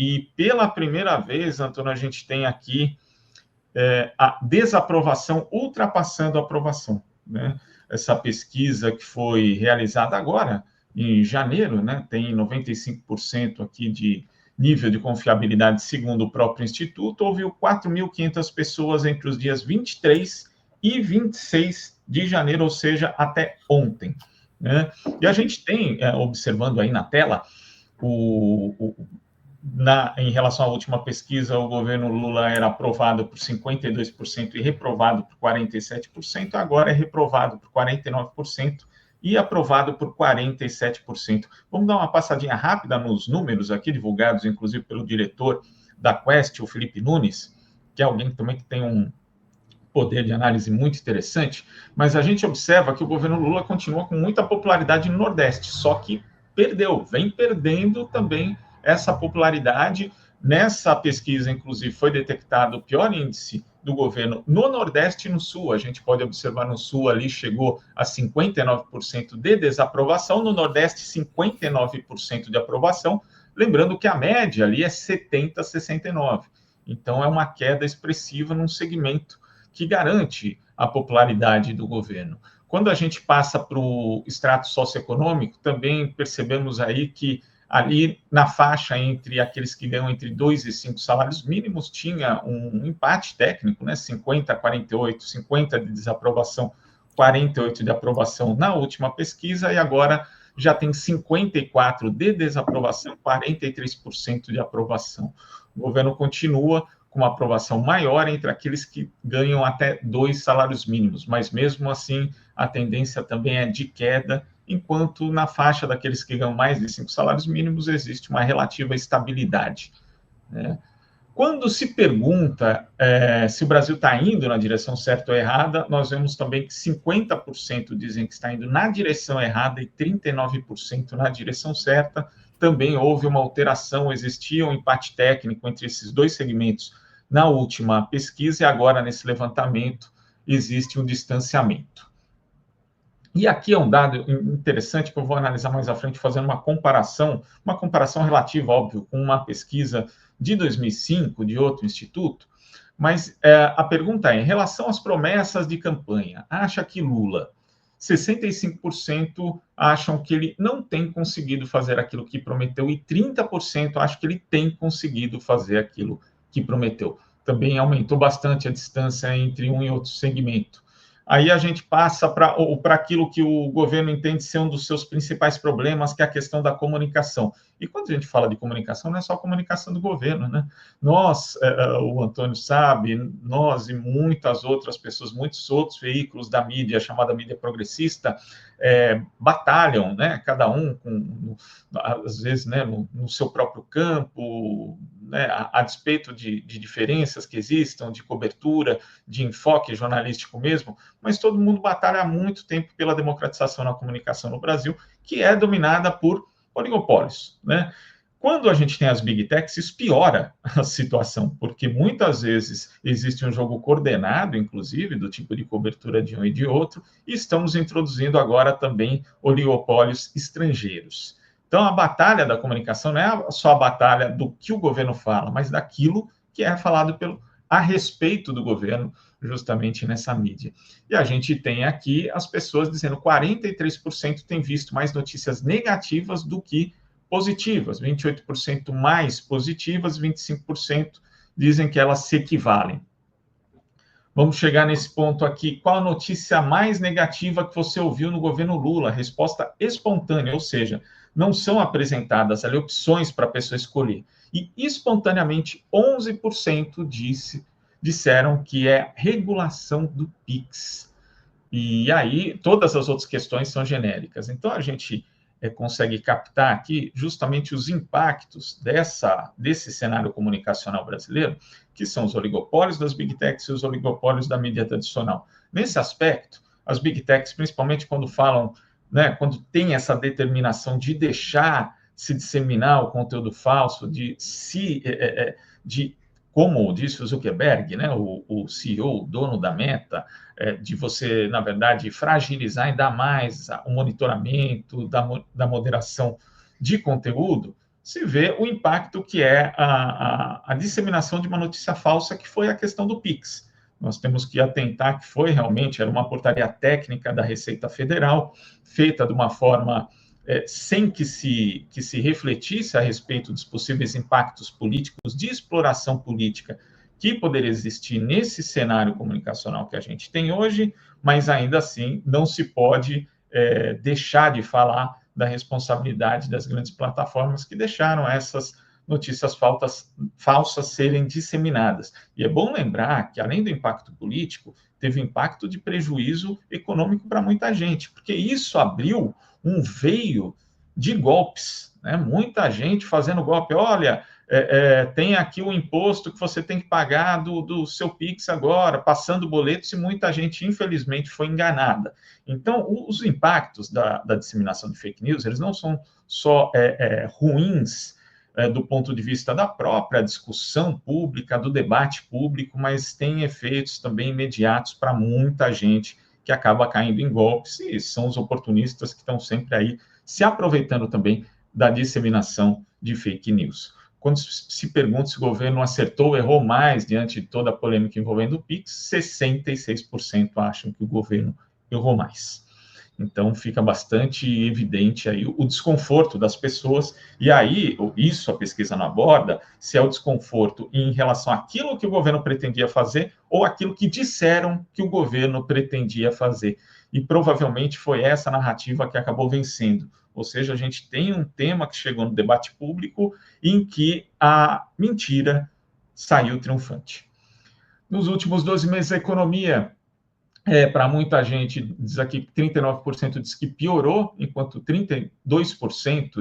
e pela primeira vez, Antônio, a gente tem aqui a desaprovação ultrapassando a aprovação, né? Essa pesquisa que foi realizada agora, em janeiro, né, tem 95% aqui de nível de confiabilidade, segundo o próprio Instituto, ouviu 4.500 pessoas entre os dias 23 e 26 de janeiro, ou seja, até ontem, né? E a gente tem, observando aí na tela, em relação à última pesquisa, o governo Lula era aprovado por 52% e reprovado por 47%, agora é reprovado por 49% e aprovado por 47%. Vamos dar uma passadinha rápida nos números aqui, divulgados inclusive pelo diretor da Quest, o Felipe Nunes, que é alguém também que tem um poder de análise muito interessante, mas a gente observa que o governo Lula continua com muita popularidade no Nordeste, só que vem perdendo também essa popularidade. Nessa pesquisa, inclusive, foi detectado o pior índice do governo no Nordeste e no Sul. A gente pode observar no Sul ali chegou a 59% de desaprovação, no Nordeste 59% de aprovação, lembrando que a média ali é 70, 69. Então é uma queda expressiva num segmento que garante a popularidade do governo. Quando a gente passa para o extrato socioeconômico, também percebemos aí que ali na faixa entre aqueles que ganham entre 2 e 5 salários mínimos, tinha um empate técnico, né? 50 a 48, 50 de desaprovação, 48 de aprovação na última pesquisa, e agora já tem 54 de desaprovação, 43% de aprovação. O governo continua com uma aprovação maior entre aqueles que ganham até 2 salários mínimos, mas mesmo assim a tendência também é de queda, enquanto na faixa daqueles que ganham mais de 5 salários mínimos existe uma relativa estabilidade, né? Quando se pergunta se o Brasil está indo na direção certa ou errada, nós vemos também que 50% dizem que está indo na direção errada e 39% na direção certa. Também houve uma alteração, existia um empate técnico entre esses dois segmentos na última pesquisa, e agora, nesse levantamento, existe um distanciamento. E aqui é um dado interessante que eu vou analisar mais à frente, fazendo uma comparação relativa, óbvio, com uma pesquisa de 2005, de outro instituto, mas a pergunta é, em relação às promessas de campanha, acha que Lula, 65% acham que ele não tem conseguido fazer aquilo que prometeu e 30% acham que ele tem conseguido fazer aquilo que prometeu. Também aumentou bastante a distância entre um e outro segmento. Aí a gente passa para aquilo que o governo entende ser um dos seus principais problemas, que é a questão da comunicação. E quando a gente fala de comunicação, não é só a comunicação do governo, né? Nós, o Antônio sabe, nós e muitas outras pessoas, muitos outros veículos da mídia, chamada mídia progressista, batalham, né? Cada um, às vezes, né, no seu próprio campo, né, a despeito de diferenças que existam, de cobertura, de enfoque jornalístico mesmo, mas todo mundo batalha há muito tempo pela democratização na comunicação no Brasil, que é dominada por oligopólios, né? Quando a gente tem as big techs, isso piora a situação, porque muitas vezes existe um jogo coordenado, inclusive, do tipo de cobertura de um e de outro, e estamos introduzindo agora também oligopólios estrangeiros. Então, a batalha da comunicação não é só a batalha do que o governo fala, mas daquilo que é falado a respeito do governo, justamente nessa mídia. E a gente tem aqui as pessoas dizendo que 43% têm visto mais notícias negativas do que positivas, 28% mais positivas, 25% dizem que elas se equivalem. Vamos chegar nesse ponto aqui. Qual a notícia mais negativa que você ouviu no governo Lula? Resposta espontânea, ou seja, não são apresentadas ali opções para a pessoa escolher. E espontaneamente, 11% disseram que é regulação do PIX. E aí, todas as outras questões são genéricas. Então, a gente consegue captar aqui justamente os impactos desse cenário comunicacional brasileiro, que são os oligopólios das big techs e os oligopólios da mídia tradicional. Nesse aspecto, as big techs, principalmente quando falam, né, quando tem essa determinação de deixar se disseminar o conteúdo falso, como disse o Zuckerberg, né, o CEO, o dono da Meta, de você, na verdade, fragilizar ainda mais o monitoramento da moderação de conteúdo, se vê o impacto que é a disseminação de uma notícia falsa, que foi a questão do Pix. Nós temos que atentar que era uma portaria técnica da Receita Federal, feita de uma forma sem que se refletisse a respeito dos possíveis impactos políticos de exploração política que poderia existir nesse cenário comunicacional que a gente tem hoje, mas ainda assim não se pode deixar de falar da responsabilidade das grandes plataformas que deixaram essas notícias falsas serem disseminadas. E é bom lembrar que, além do impacto político, teve impacto de prejuízo econômico para muita gente, porque isso abriu um veio de golpes, né? Muita gente fazendo golpe. Olha, tem aqui o imposto que você tem que pagar do seu Pix agora, passando boletos, e muita gente, infelizmente, foi enganada. Então, os impactos da disseminação de fake news, eles não são só ruins do ponto de vista da própria discussão pública, do debate público, mas tem efeitos também imediatos para muita gente que acaba caindo em golpes, e são os oportunistas que estão sempre aí se aproveitando também da disseminação de fake news. Quando se pergunta se o governo acertou ou errou mais diante de toda a polêmica envolvendo o Pix, 66% acham que o governo errou mais. Então, fica bastante evidente aí o desconforto das pessoas, e aí, isso a pesquisa não aborda, se é o desconforto em relação àquilo que o governo pretendia fazer ou aquilo que disseram que o governo pretendia fazer. E provavelmente foi essa narrativa que acabou vencendo. Ou seja, a gente tem um tema que chegou no debate público em que a mentira saiu triunfante. Nos últimos 12 meses, a economia, para muita gente, diz aqui que 39% diz que piorou, enquanto 32%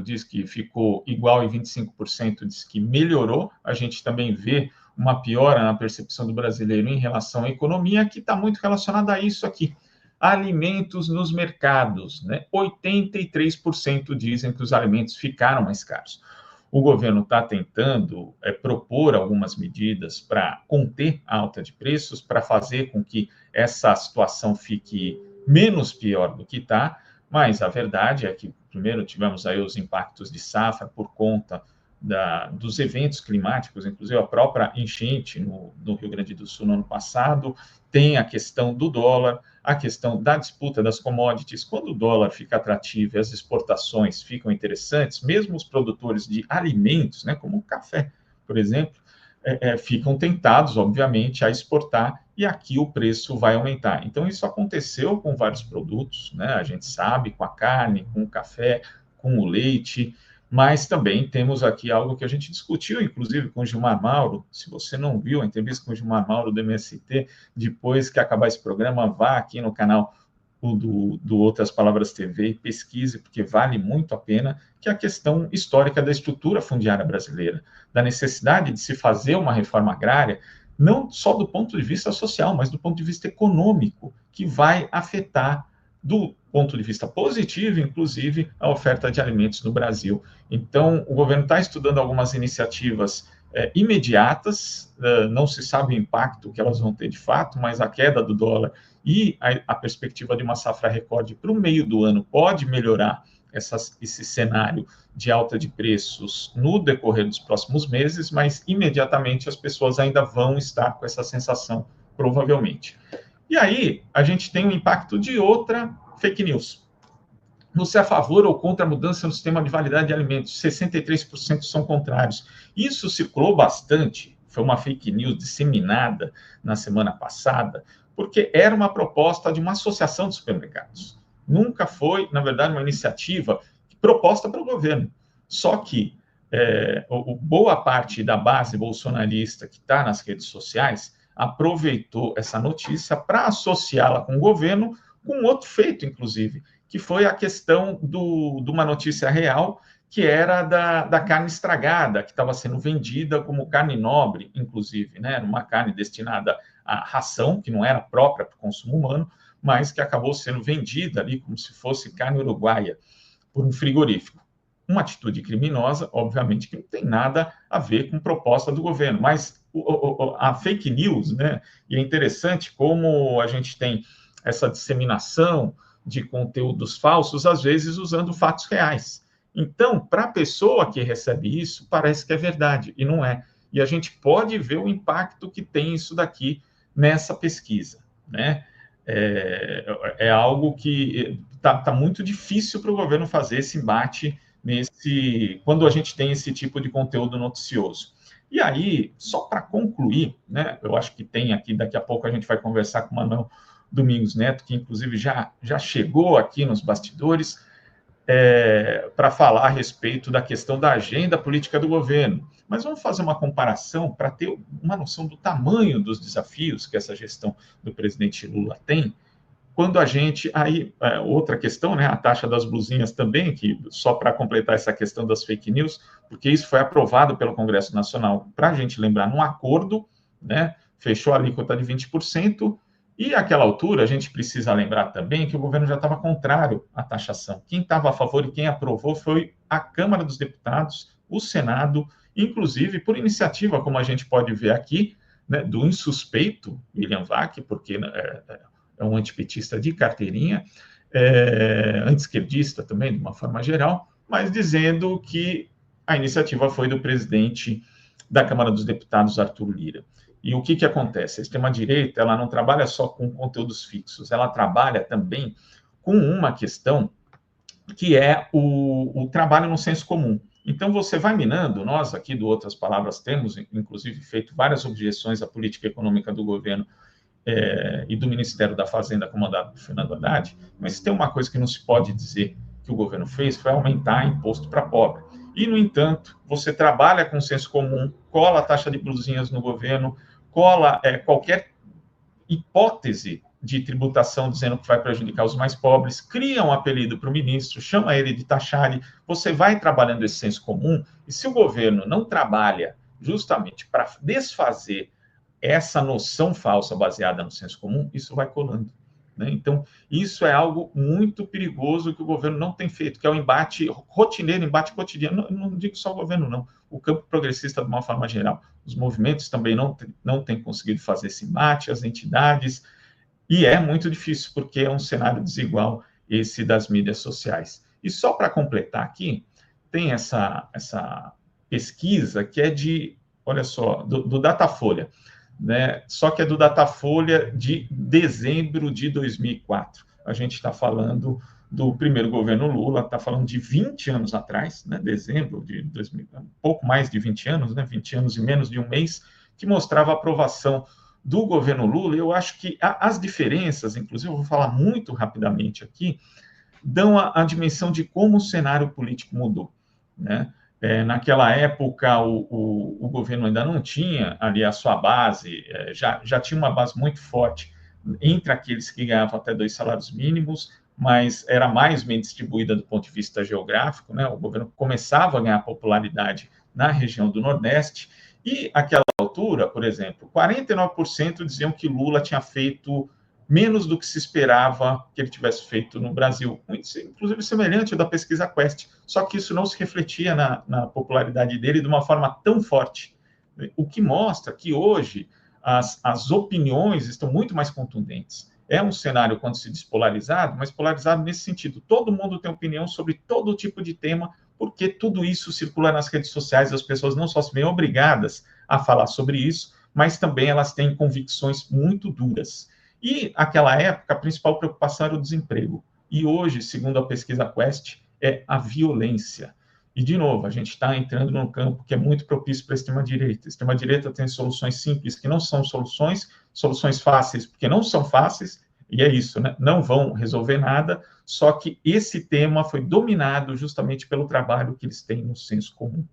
diz que ficou igual e 25% diz que melhorou. A gente também vê uma piora na percepção do brasileiro em relação à economia, que está muito relacionada a isso aqui. Alimentos nos mercados, né? 83% dizem que os alimentos ficaram mais caros. O governo está tentando propor algumas medidas para conter a alta de preços, para fazer com que essa situação fique menos pior do que está, mas a verdade é que, primeiro, tivemos aí os impactos de safra por conta dos eventos climáticos, inclusive a própria enchente no Rio Grande do Sul no ano passado, tem a questão do dólar, a questão da disputa das commodities. Quando o dólar fica atrativo e as exportações ficam interessantes, mesmo os produtores de alimentos, né, como o café, por exemplo, ficam tentados, obviamente, a exportar, e aqui o preço vai aumentar. Então, isso aconteceu com vários produtos, né? A gente sabe, com a carne, com o café, com o leite, mas também temos aqui algo que a gente discutiu, inclusive, com o Gilmar Mauro. Se você não viu a entrevista com o Gilmar Mauro do MST, depois que acabar esse programa, vá aqui no canal do Outras Palavras TV e pesquise, porque vale muito a pena, que é a questão histórica da estrutura fundiária brasileira, da necessidade de se fazer uma reforma agrária, não só do ponto de vista social, mas do ponto de vista econômico, que vai afetar, do ponto de vista positivo, inclusive, a oferta de alimentos no Brasil. Então, o governo está estudando algumas iniciativas imediatas, não se sabe o impacto que elas vão ter de fato, mas a queda do dólar e a perspectiva de uma safra recorde para o meio do ano pode melhorar esse cenário de alta de preços no decorrer dos próximos meses, mas imediatamente as pessoas ainda vão estar com essa sensação, provavelmente. E aí, a gente tem o impacto de outra fake news. Você é a favor ou contra a mudança no sistema de validade de alimentos? 63% são contrários. Isso circulou bastante, foi uma fake news disseminada na semana passada, porque era uma proposta de uma associação de supermercados. Nunca foi, na verdade, uma iniciativa proposta pelo governo. Só que boa parte da base bolsonarista que está nas redes sociais aproveitou essa notícia para associá-la com o governo, com outro feito, inclusive, que foi a questão de uma notícia real, que era da carne estragada, que estava sendo vendida como carne nobre, inclusive, né? Era uma carne destinada à ração, que não era própria para o consumo humano, mas que acabou sendo vendida ali como se fosse carne uruguaia, por um frigorífico. Uma atitude criminosa, obviamente, que não tem nada a ver com proposta do governo, mas a fake news, né? E é interessante como a gente tem essa disseminação de conteúdos falsos, às vezes usando fatos reais. Então, para a pessoa que recebe isso, parece que é verdade, e não é. E a gente pode ver o impacto que tem isso daqui nessa pesquisa, né? É algo que tá muito difícil para o governo fazer esse embate quando a gente tem esse tipo de conteúdo noticioso. E aí, só para concluir, né, eu acho que tem aqui, daqui a pouco a gente vai conversar com o Manuel Domingos Neto, que inclusive já chegou aqui nos bastidores, para falar a respeito da questão da agenda política do governo. Mas vamos fazer uma comparação para ter uma noção do tamanho dos desafios que essa gestão do presidente Lula tem. Quando a gente. Aí, outra questão, né, a taxa das blusinhas também, que só para completar essa questão das fake news, porque isso foi aprovado pelo Congresso Nacional, para a gente lembrar, num acordo, né, fechou a alíquota de 20%, e àquela altura a gente precisa lembrar também que o governo já estava contrário à taxação. Quem estava a favor e quem aprovou foi a Câmara dos Deputados, o Senado, inclusive por iniciativa, como a gente pode ver aqui, né, do insuspeito William Vac, porque é um antipetista de carteirinha, anti-esquerdista também, de uma forma geral, mas dizendo que a iniciativa foi do presidente da Câmara dos Deputados, Arthur Lira. E o que acontece? A extrema-direita ela não trabalha só com conteúdos fixos, ela trabalha também com uma questão que é o trabalho no senso comum. Então, você vai minando, nós aqui do Outras Palavras temos, inclusive, feito várias objeções à política econômica do governo e do Ministério da Fazenda, comandado por Fernando Haddad, mas tem uma coisa que não se pode dizer que o governo fez, foi aumentar imposto para pobre. E, no entanto, você trabalha com senso comum, cola a taxa de blusinhas no governo, cola qualquer hipótese de tributação dizendo que vai prejudicar os mais pobres, cria um apelido para o ministro, chama ele de taxare, você vai trabalhando esse senso comum, e se o governo não trabalha justamente para desfazer essa noção falsa baseada no senso comum, isso vai colando. Né? Então, isso é algo muito perigoso que o governo não tem feito, que é o embate rotineiro, embate cotidiano. Não digo só o governo, não. O campo progressista, de uma forma geral. Os movimentos também não têm conseguido fazer esse embate, as entidades, e é muito difícil, porque é um cenário desigual esse das mídias sociais. E só para completar aqui, tem essa pesquisa que é olha só, do Datafolha, né? Só que é do Datafolha de dezembro de 2004. A gente está falando do primeiro governo Lula, está falando de 20 anos atrás, né? Dezembro de 2000, um pouco mais de 20 anos, né? 20 anos e menos de um mês, que mostrava a aprovação do governo Lula. Eu acho que as diferenças, inclusive, eu vou falar muito rapidamente aqui, dão a dimensão de como o cenário político mudou, né? Naquela época, o governo ainda não tinha ali a sua base, já tinha uma base muito forte entre aqueles que ganhavam até 2 salários mínimos, mas era mais bem distribuída do ponto de vista geográfico, né? O governo começava a ganhar popularidade na região do Nordeste, e àquela altura, por exemplo, 49% diziam que Lula tinha feito menos do que se esperava que ele tivesse feito no Brasil, inclusive semelhante ao da pesquisa Quest, só que isso não se refletia na popularidade dele de uma forma tão forte, o que mostra que hoje as opiniões estão muito mais contundentes. É um cenário, quando se diz polarizado, mas polarizado nesse sentido. Todo mundo tem opinião sobre todo tipo de tema, porque tudo isso circula nas redes sociais, e as pessoas não só se veem obrigadas a falar sobre isso, mas também elas têm convicções muito duras. E, naquela época, a principal preocupação era o desemprego. E hoje, segundo a pesquisa Quest, é a violência. E, de novo, a gente está entrando num campo que é muito propício para a extrema-direita. A extrema-direita tem soluções simples que não são soluções fáceis porque não são fáceis, e é isso, né? Não vão resolver nada, só que esse tema foi dominado justamente pelo trabalho que eles têm no senso comum.